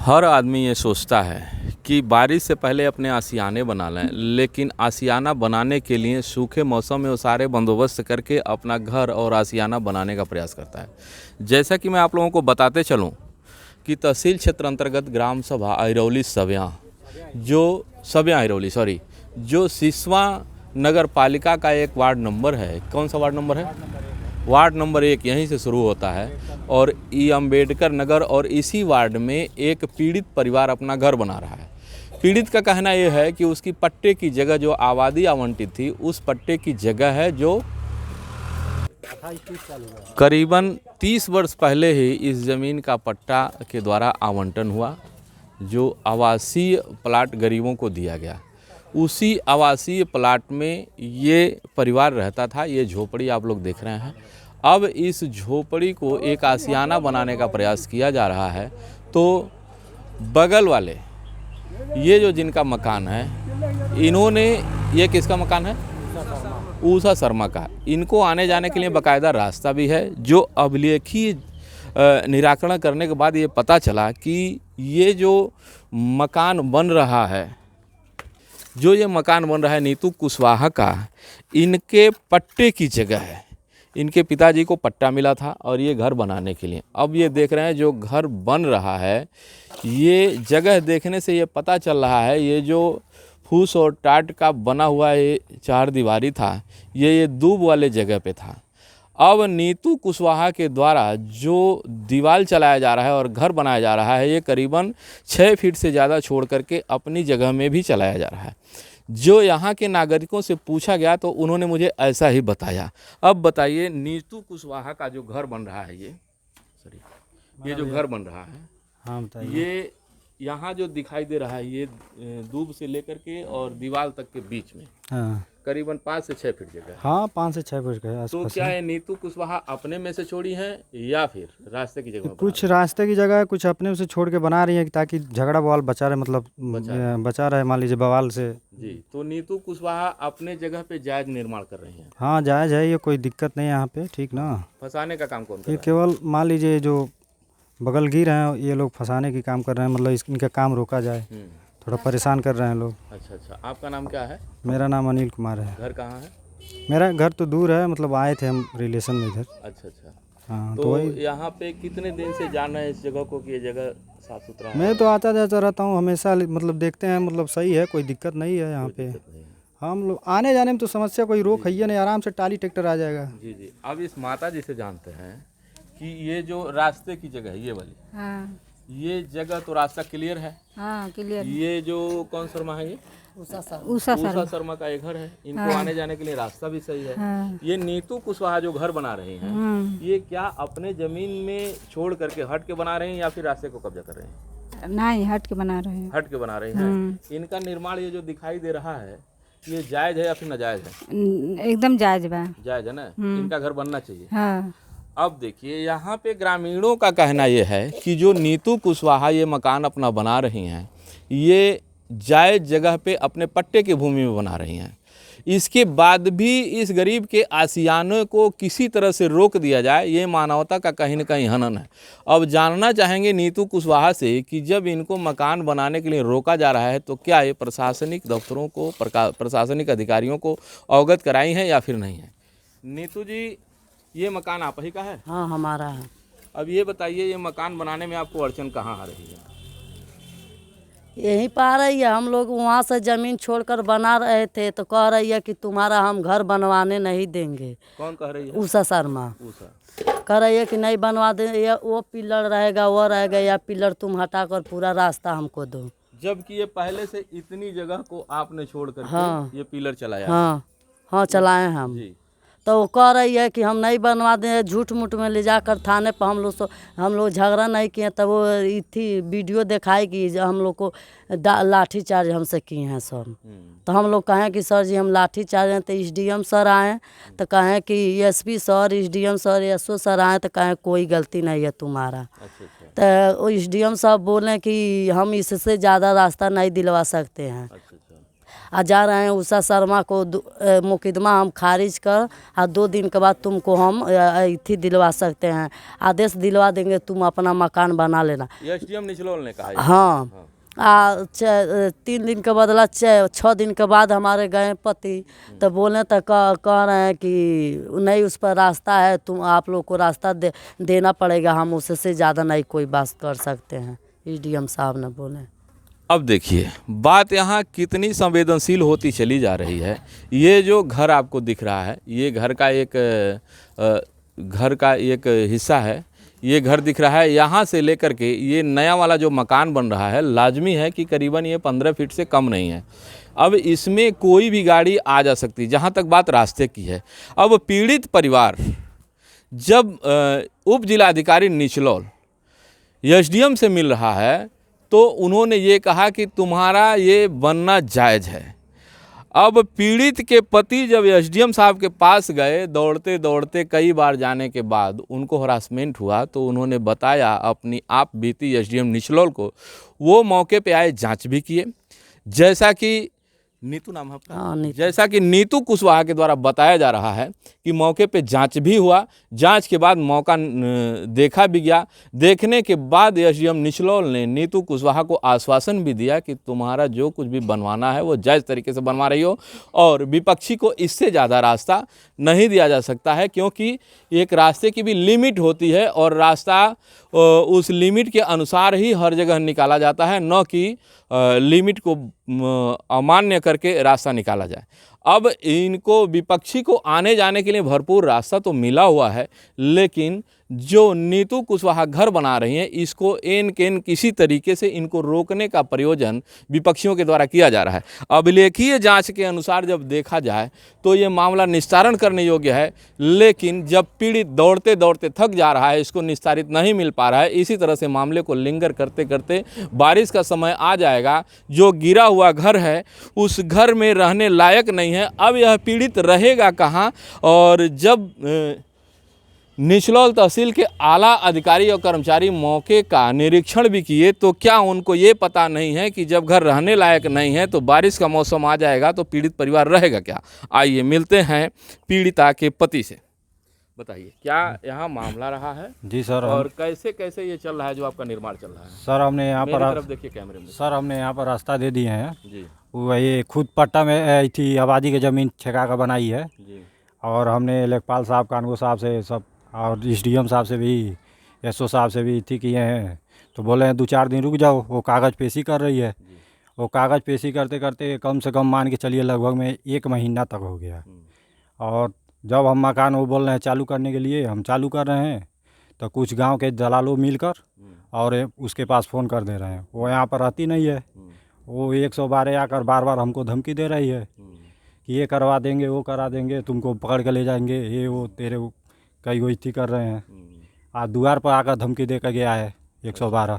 हर आदमी ये सोचता है कि बारिश से पहले अपने आशियाने बना लें, लेकिन आशियाना बनाने के लिए सूखे मौसम में वो सारे बंदोबस्त करके अपना घर और आशियाना बनाने का प्रयास करता है। जैसा कि मैं आप लोगों को बताते चलूं कि तहसील क्षेत्र अंतर्गत ग्राम सभा अहिरौली सभ्या जो सिसवा नगर पालिका का एक वार्ड नंबर है। कौन सा वार्ड नंबर है? वार्ड नंबर 1 यहीं से शुरू होता है और ई अम्बेडकर नगर, और इसी वार्ड में एक पीड़ित परिवार अपना घर बना रहा है। पीड़ित का कहना यह है कि उसकी पट्टे की जगह जो आबादी आवंटित थी, उस पट्टे की जगह है जो करीबन 30 वर्ष पहले ही इस ज़मीन का पट्टा के द्वारा आवंटन हुआ, जो आवासीय प्लाट गरीबों को दिया गया। उसी आवासीय प्लाट में ये परिवार रहता था। ये झोपड़ी आप लोग देख रहे हैं। अब इस झोपड़ी को एक आशियाना बनाने का प्रयास किया जा रहा है। तो बगल वाले ये जो जिनका मकान है, इन्होंने, ये किसका मकान है? ऊषा शर्मा का। इनको आने जाने के लिए बाकायदा रास्ता भी है, जो अभिलेखीय निराकरण करने के बाद ये पता चला कि ये जो मकान बन रहा है, नीतू कुशवाहा का, इनके पट्टे की जगह है। इनके पिताजी को पट्टा मिला था और ये घर बनाने के लिए। अब ये देख रहे हैं जो घर बन रहा है, ये जगह देखने से ये पता चल रहा है, ये जो फूस और टाट का बना हुआ ये 4 दीवारी था, ये दूब वाले जगह पे था। अब नीतू कुशवाहा के द्वारा जो दीवार चलाया जा रहा है और घर बनाया जा रहा है, ये करीबन 6 फीट से ज़्यादा छोड़ करके अपनी जगह में भी चलाया जा रहा है। जो यहाँ के नागरिकों से पूछा गया तो उन्होंने मुझे ऐसा ही बताया। अब बताइए, नीतू कुशवाहा का जो घर बन रहा है, ये जो घर बन रहा है, हाँ बताइए। ये यहाँ जो दिखाई दे रहा है, ये दूब से लेकर के और दीवार तक के बीच में हाँ करीबन 5 से 6 फीट जगह है। हाँ 5 से 6 फीट के तो आसपास क्या है। ये नीतू कुशवाहा अपने में से छोड़ी है या फिर रास्ते की जगह? कुछ रास्ते की जगह है, कुछ अपने से छोड़ के बना रही है ताकि झगड़ा बवाल बचा रहे, मतलब बचा रहे, मान लीजिए बवाल से। जी, तो नीतू कुशवाहा अपने जगह पे जायज निर्माण कर रही हैं। हाँ जायज़ है, ये कोई दिक्कत नहीं है यहाँ पे, ठीक ना। फंसाने का काम कौन कर ये रहा है? केवल मान लीजिए जो बगल गिर हैं, ये लोग फंसाने की काम कर रहे हैं, मतलब इनका काम रोका जाए, थोड़ा परेशान कर रहे हैं लोग। अच्छा, आपका नाम क्या है? मेरा नाम अनिल कुमार है। घर कहाँ है? मेरा घर तो दूर है, मतलब आए थे हम रिलेशन में इधर। अच्छा। हाँ तो वही। यहाँ पे कितने दिन से जान रहे हैं इस जगह को कि ये जगह साफ सुथरा है? मैं तो आता जाता रहता हूँ हमेशा, मतलब देखते हैं, मतलब सही है, कोई दिक्कत नहीं है यहाँ पे। नहीं है। हम लोग आने जाने में तो समस्या कोई रोक है ही नहीं, आराम से टाली ट्रैक्टर आ जाएगा। जी। अब इस माता जी से जानते हैं कि ये जो रास्ते की जगह है, ये वाली, हाँ ये जगह तो रास्ता क्लियर है। हाँ क्लियर। ये जो कौन शर्मा है, ये उषा शर्मा का एक घर है। इनको आने जाने के लिए रास्ता भी सही है। हाँ। ये नीतू कुशवाहा जो घर बना रही हैं, ये क्या अपने जमीन में छोड़ करके हट के बना रहे हैं या फिर रास्ते को कब्जा कर रहे हैं? नहीं, हट के बना रहे हैं। हट के बना रहे हैं। इनका निर्माण ये जो दिखाई दे रहा है, ये जायज है या फिर नाजायज है? एकदम जायज बा। जायज है ना। इनका घर बनना चाहिए। हाँ। अब देखिए, यहाँ पे ग्रामीणों का कहना ये है कि जो नीतू कुशवाहा ये मकान अपना बना रही हैं, ये जायज जगह पे अपने पट्टे की भूमि में बना रही हैं। इसके बाद भी इस गरीब के आशियाने को किसी तरह से रोक दिया जाए, ये मानवता का कहीं न कहीं हनन है। अब जानना चाहेंगे नीतू कुशवाहा से कि जब इनको मकान बनाने के लिए रोका जा रहा है, तो क्या ये प्रशासनिक दफ्तरों को, प्रशासनिक अधिकारियों को अवगत कराई हैं या फिर नहीं है? नीतू जी, ये मकान आप ही का है? हाँ हमारा है। अब ये बताइए, ये मकान बनाने में आपको अड़चन कहाँ आ रही है? यहीं पर आ रही है, हम लोग वहाँ से ज़मीन छोड़कर बना रहे थे तो कह रही है कि तुम्हारा हम घर बनवाने नहीं देंगे। कौन कह रही है? उषा शर्मा उषा कह रही है कि नहीं बनवा दे, या वो पिलर रहेगा वो रहेगा, या पिलर तुम हटाकर पूरा रास्ता हमको दो। जबकि ये पहले से इतनी जगह को आपने छोड़ करके हाँ। ये पिलर चलाया। हाँ चलाए हैं हम। जी। तो वो कह रही है कि हम नहीं बनवा दें, झूठ मूठ में ले जाकर थाने पर हम लोग झगड़ा नहीं किए, तब वो थी वीडियो दिखाई कि हम लोग को लाठी चार्ज हमसे किए हैं सर। तो हम लोग कहें कि सर जी हम लाठी चार्ज हैं, तो एसडीएम सर आए तो कहें कि SP sir, SDM sir, SO sir आए तो कहें कोई गलती नहीं है तुम्हारा। तो एसडीएम साहब बोले कि हम इससे ज़्यादा रास्ता नहीं दिलवा सकते हैं। आ जा रहे हैं उषा शर्मा को मुकदमा हम खारिज कर, और 2 दिन के बाद तुमको हम इथी दिलवा सकते हैं, आदेश दिलवा देंगे, तुम अपना मकान बना लेना। एसडीएम निचलोल ने कहा। हाँ। 3 दिन के बदला 6 दिन के बाद हमारे गए पति, तो बोले तो कह रहे हैं कि नहीं उस पर रास्ता है, तुम आप लोग को रास्ता देना पड़ेगा, हम उससे ज़्यादा नहीं कोई बात कर सकते हैं, एसडीएम साहब ने बोले। अब देखिए बात यहाँ कितनी संवेदनशील होती चली जा रही है। ये जो घर आपको दिख रहा है, ये घर का एक हिस्सा है। ये घर दिख रहा है, यहाँ से लेकर के ये नया वाला जो मकान बन रहा है, लाजमी है कि करीबन ये 15 फीट से कम नहीं है। अब इसमें कोई भी गाड़ी आ जा सकती है, जहाँ तक बात रास्ते की है। अब पीड़ित परिवार जब उप जिलाधिकारी निचलौल एसडीएम से मिल रहा है, तो उन्होंने ये कहा कि तुम्हारा ये बनना जायज़ है। अब पीड़ित के पति जब एसडीएम साहब के पास गए, दौड़ते दौड़ते कई बार जाने के बाद उनको हरासमेंट हुआ, तो उन्होंने बताया अपनी आप बीती एसडीएम निचलौल को। वो मौके पे आए, जांच भी किए, जैसा कि नीतू नाम है आपका? हाँ, नीतू। जैसा कि नीतू कुशवाहा के द्वारा बताया जा रहा है कि मौके पे जांच भी हुआ, जांच के बाद मौका देखा भी गया। देखने के बाद एसडीएम निचलौल ने नीतू कुशवाहा को आश्वासन भी दिया कि तुम्हारा जो कुछ भी बनवाना है वो जायज़ तरीके से बनवा रही हो, और विपक्षी को इससे ज़्यादा रास्ता नहीं दिया जा सकता है, क्योंकि एक रास्ते की भी लिमिट होती है, और रास्ता उस लिमिट के अनुसार ही हर जगह निकाला जाता है, न कि लिमिट को अमान्य करके रास्ता निकाला जाए। अब इनको विपक्षी को आने जाने के लिए भरपूर रास्ता तो मिला हुआ है, लेकिन जो नीतू कुशवाहा घर बना रही हैं, इसको एन केन किसी तरीके से इनको रोकने का प्रयोजन विपक्षियों के द्वारा किया जा रहा है। अभिलेखीय जांच के अनुसार जब देखा जाए तो ये मामला निस्तारण करने योग्य है, लेकिन जब पीड़ित दौड़ते दौड़ते थक जा रहा है, इसको निस्तारित नहीं मिल पा रहा है, इसी तरह से मामले को लिंगर करते करते बारिश का समय आ जाएगा। जो गिरा हुआ घर है उस घर में रहने लायक नहीं है। अब यह पीड़ित रहेगा कहाँ? और जब निचलौल तहसील के आला अधिकारी और कर्मचारी मौके का निरीक्षण भी किए, तो क्या उनको ये पता नहीं है कि जब घर रहने लायक नहीं है तो बारिश का मौसम आ जाएगा तो पीड़ित परिवार रहेगा क्या? आइए मिलते हैं पीड़िता के पति से। बताइए क्या यहाँ मामला रहा है? जी सर। और कैसे कैसे ये चल रहा है जो आपका निर्माण चल रहा है? सर हमने यहाँ मेरी पर तरफ देखिए कैमरे में। सर हमने यहाँ पर रास्ता दे दिए हैं जी वही खुद पट्टा में थी आबादी की ज़मीन ठेका का बनाई है, जी और हमने लेखपाल साहब कानगो साहब से सब, और एसडीएम साहब से भी, एसओ साहब से भी थी किए हैं, तो बोले हैं 2-4 दिन रुक जाओ, वो कागज़ पेशी कर रही है। वो कागज़ पेशी करते करते कम से कम मान के चलिए लगभग में 1 महीना तक हो गया। और जब हम मकान वो बोल रहे हैं चालू करने के लिए, हम चालू कर रहे हैं, तो कुछ गांव के दलालों मिलकर और उसके पास फ़ोन कर दे रहे हैं। वो यहाँ पर रहती नहीं है, वो 112 आकर बार बार हमको धमकी दे रही है कि ये करवा देंगे, वो करा देंगे, तुमको पकड़ के ले जाएंगे, ये वो तेरे कई वो इतनी कर रहे हैं। आज द्वार पर आकर धमकी दे कर गया है 112।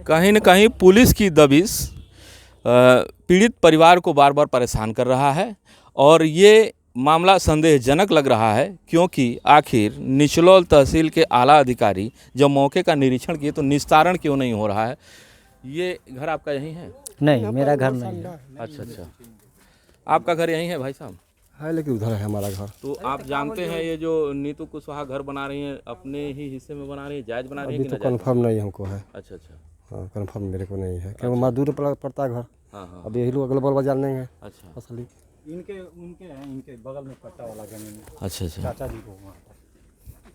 कहीं न कहीं पुलिस की दबिश पीड़ित परिवार को बार बार परेशान कर रहा है, और ये मामला संदेहजनक लग रहा है, क्योंकि आखिर निचलौल तहसील के आला अधिकारी जब मौके का निरीक्षण किए तो निस्तारण क्यों नहीं हो रहा है? ये घर आपका यहीं है? नहीं, मेरा घर नहीं है। अच्छा अच्छा, आपका घर यहीं है भाई साहब? है लेकिन उधर है हमारा घर। तो आप जानते हैं ये जो नीतू कुशवाहा घर बना रही हैं अपने ही हिस्से में बना रही है, जायज़ बना रही है अभी कि तो कंफर्म नहीं हमको है। अच्छा अच्छा, हाँ कंफर्म मेरे को नहीं है, क्योंकि हमारा दूर पड़ता है घर। हाँ हाँ, अब यही लोग अगल बगल बाजार नहीं है अच्छा असली। इनके उनके हैं, इनके बगल में पट्टा वाला जमीन अच्छा अच्छा, चाचा जी को।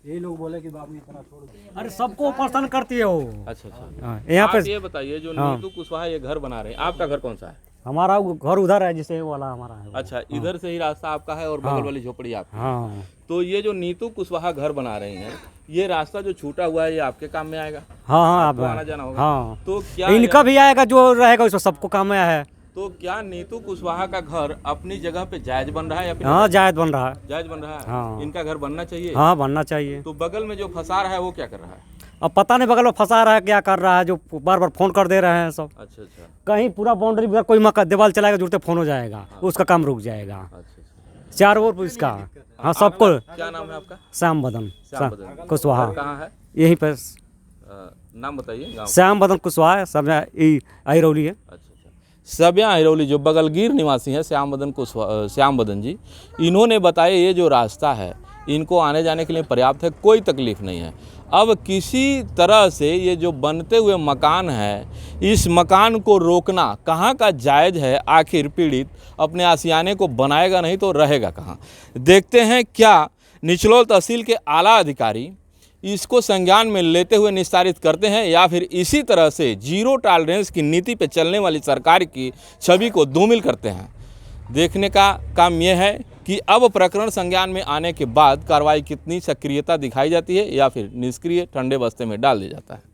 यही लोग बोले कि बाबू इतना छोड़ दो। अरे सबको परेशान करती है वो। अच्छा अच्छा। यहाँ आप पे ये बताइए जो नीतू कुशवाहा ये घर बना रहे हैं, आपका घर कौन सा है? हमारा घर उधर है, जिसे वाला हमारा है। अच्छा, इधर से ही रास्ता आपका है और बगल वाली झोपड़ी आपकी। हाँ तो ये जो नीतू कुशवाहा घर बना रही हैं, ये रास्ता जो छूटा हुआ है ये आपके काम में आएगा? हाँ हाँ आपको आना जाना होगा। हाँ, तो क्या इनका भी आएगा, जो रहेगा उसको सबको काम में है। तो क्या नीतू कुशवाहा का घर अपनी जगह पे जायज बन रहा है या फिर हाँ जायज बन रहा है। जायज बन रहा है? हाँ। इनका घर बनना चाहिए। हाँ बनना चाहिए। तो बगल में जो फंसा रहा है वो क्या कर रहा है? अब पता नहीं बगल में फंसा रहा है क्या कर रहा है, जो बार बार फोन कर दे रहे हैं सब। अच्छा अच्छा कहीं पूरा बाउंड्री पर कोई मका दीवार चलाएगा जुड़ते फोन हो जाएगा, उसका काम रुक जाएगा। अच्छा अच्छा। चारों ओर इसका। हाँ सबको। क्या नाम है आपका? श्याम बदन कुशवाहा। कहाँ है? यहीं पर नाम बताइए गाँव। श्याम बदन कुशवाहा, सब यही रौली है। अच्छा अच्छा। सब्या हिरौली जो बगलगीर निवासी हैं श्याम बदन जी, इन्होंने बताया ये जो रास्ता है इनको आने जाने के लिए पर्याप्त है, कोई तकलीफ़ नहीं है। अब किसी तरह से ये जो बनते हुए मकान है, इस मकान को रोकना कहाँ का जायज़ है? आखिर पीड़ित अपने आशियाने को बनाएगा नहीं तो रहेगा कहाँ? देखते हैं क्या निचलौल तहसील के आला अधिकारी इसको संज्ञान में लेते हुए निस्तारित करते हैं या फिर इसी तरह से जीरो टॉलरेंस की नीति पे चलने वाली सरकार की छवि को धूमिल करते हैं। देखने का काम यह है कि अब प्रकरण संज्ञान में आने के बाद कार्रवाई कितनी सक्रियता दिखाई जाती है या फिर निष्क्रिय ठंडे बस्ते में डाल दिया जाता है।